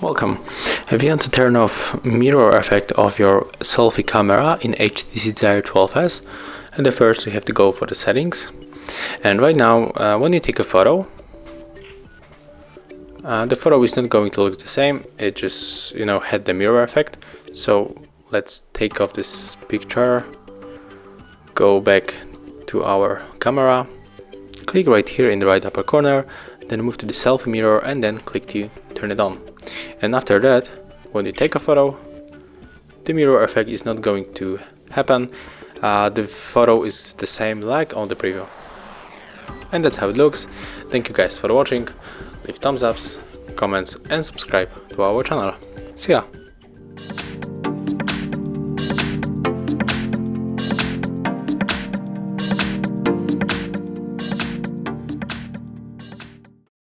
Welcome. If you want to turn off mirror effect of your selfie camera in HTC Desire 12S, and first you have to go for the settings. And right now, when you take a photo, the photo is not going to look the same. It just, had the mirror effect. So let's take off this picture, go back to our camera, click right here in the right upper corner, then move to the selfie mirror and then click to turn it on. And after that, when you take a photo, the mirror effect is not going to happen. The photo is the same like on the preview. And that's how it looks. Thank you guys for watching. Leave thumbs ups, comments and subscribe to our channel. See ya!